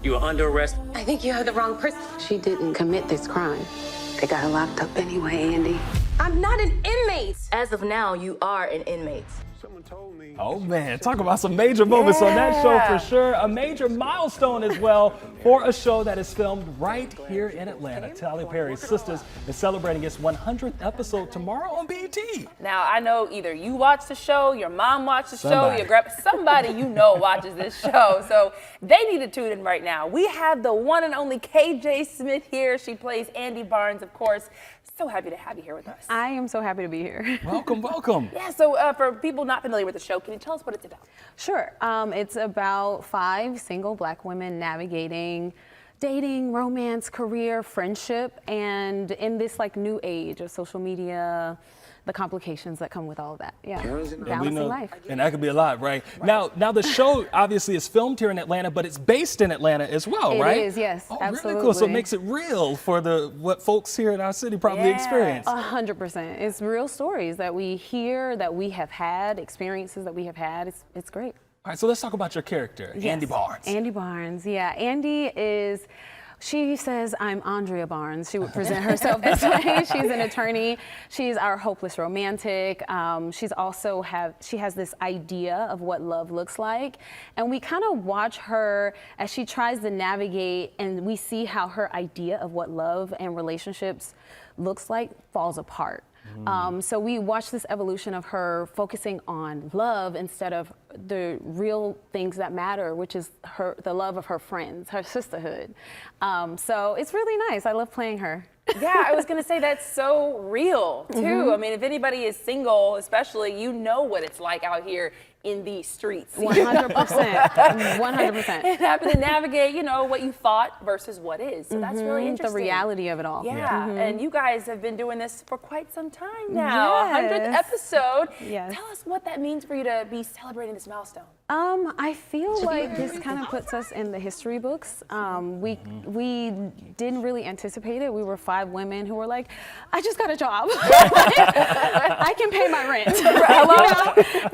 You are under arrest. I think you have the wrong person. She didn't commit this crime. They got her locked up anyway, Andy. I'm not an inmate. As of now, you are an inmate. Someone told me. Oh man, talk about some major moments on that show for sure. A major milestone as well for a show that is filmed right here in Atlanta. Tyler Perry's Sistas is celebrating its 100th episode tomorrow on BET. Now, I know either you watch the show, your mom watched the Somebody. show, somebody you know watches this show. So they need to tune in right now. We have the one and only KJ Smith here. She plays Andy Barnes, of course. So happy to have you here with us. I am so happy to be here. Welcome, welcome. Yeah, so for people not familiar with the show, can you tell us what it's about? Sure. It's about 5 single Black women navigating dating, romance, career, friendship, and in this like new age of social media, the complications that come with all of that. Yeah, balancing life. And that could be a lot, right? Now the show obviously is filmed here in Atlanta, but it's based in Atlanta as well, right? It is, yes, oh, absolutely. Really cool. So it makes it real for what folks here in our city probably experience. 100%. It's real stories that we hear, that we have had, experiences that we have had. It's great. All right, so let's talk about your character, Yes. Andy Barnes. Andy Barnes, yeah. Andy is, she says, I'm Andrea Barnes. She would present herself this way. She's an attorney. She's our hopeless romantic. She has this idea of what love looks like. And we kind of watch her as she tries to navigate, and we see how her idea of what love and relationships looks like falls apart. So we watch this evolution of her focusing on love instead of the real things that matter, which is the love of her friends, her sisterhood. So it's really nice. I love playing her. Yeah, I was going to say that's so real, too. I mean, if anybody is single, especially, you know what it's like out here in these streets. 100%. 100%. And having to navigate, what you thought versus what is. So that's really interesting. The reality of it all. Yeah, and you guys have been doing this for quite some time now. Yes. 100th episode. Yes. Tell us what that means for you to be celebrating this milestone. I feel like this kind of puts us in the history books. We didn't really anticipate it. We were 5 women who were like, I just got a job. I can pay my rent.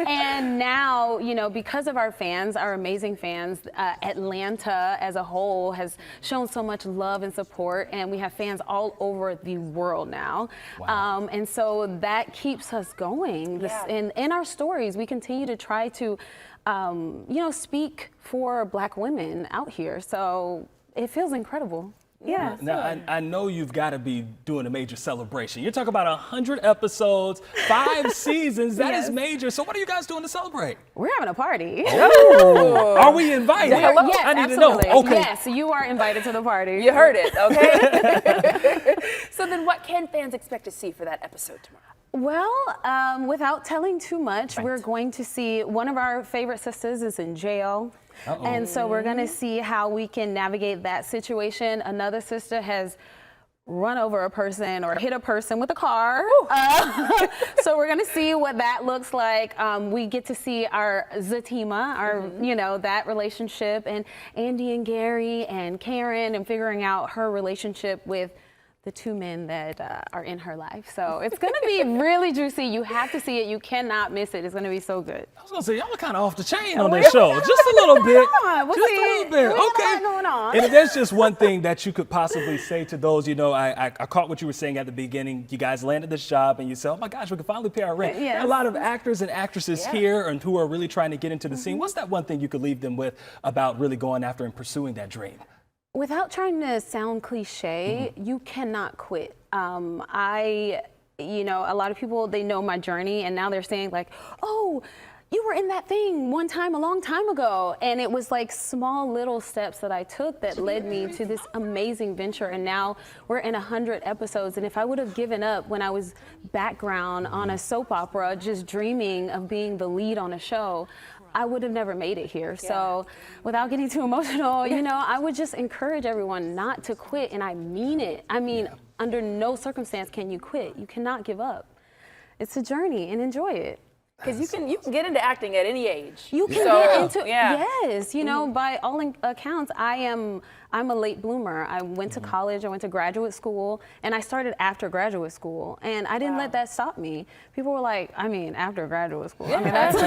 And now, because of our fans, our amazing fans, Atlanta as a whole has shown so much love and support, and we have fans all over the world now. Wow. And so that keeps us going. In our stories, we continue to try to speak for Black women out here. So it feels incredible. Yeah. Now, I know you've got to be doing a major celebration. You're talking about 100 episodes, 5 seasons. That is major. So what are you guys doing to celebrate? We're having a party. Oh, are we invited? Yes, I need absolutely. to know. Okay. Yes, you are invited to the party. You heard it, okay? So then what can fans expect to see for that episode tomorrow? Well, without telling too much, we're going to see one of our favorite sisters is in jail. And so we're going to see how we can navigate that situation. Another sister has run over a person or hit a person with a car. So we're going to see what that looks like. We get to see our Zatima, that relationship, and Andy and Gary and Karen, and figuring out her relationship with the 2 men that are in her life. So it's going to be really juicy. You have to see it. You cannot miss it. It's going to be so good. I was going to say, y'all are kind of off the chain on this show. Just a little bit. Just a little bit. Okay. Going on. And if there's just one thing that you could possibly say to those, I caught what you were saying at the beginning. You guys landed this job and you said, oh my gosh, we can finally pay our rent. Yes. There are a lot of actors and actresses here and who are really trying to get into the scene. What's that one thing you could leave them with about really going after and pursuing that dream? Without trying to sound cliche, you cannot quit. A lot of people, they know my journey, and now they're saying like, oh, you were in that thing one time a long time ago. And it was like small little steps that I took that led me to this amazing venture. And now we're in 100 episodes. And if I would have given up when I was background on a soap opera, just dreaming of being the lead on a show, I would have never made it here. So without getting too emotional, I would just encourage everyone not to quit. And I mean it. I mean, under no circumstance can you quit. You cannot give up. It's a journey, and enjoy it. Because you can get into acting at any age. You can get into yes. You know, by all accounts, I'm a late bloomer. I went to college. I went to graduate school, and I started after graduate school, and I didn't let that stop me. People were like, I mean, after graduate school. I mean, that's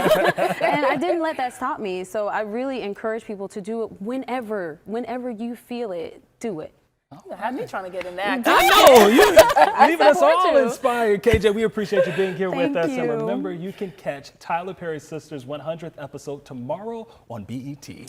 and I didn't let that stop me. So I really encourage people to do it whenever you feel it. Do it. You had me trying to get in that. I know, you leaving us support all you. inspired. KJ, we appreciate you being here with Thank us. And you. remember, you can catch Tyler Perry Sistas' 100th episode tomorrow on BET.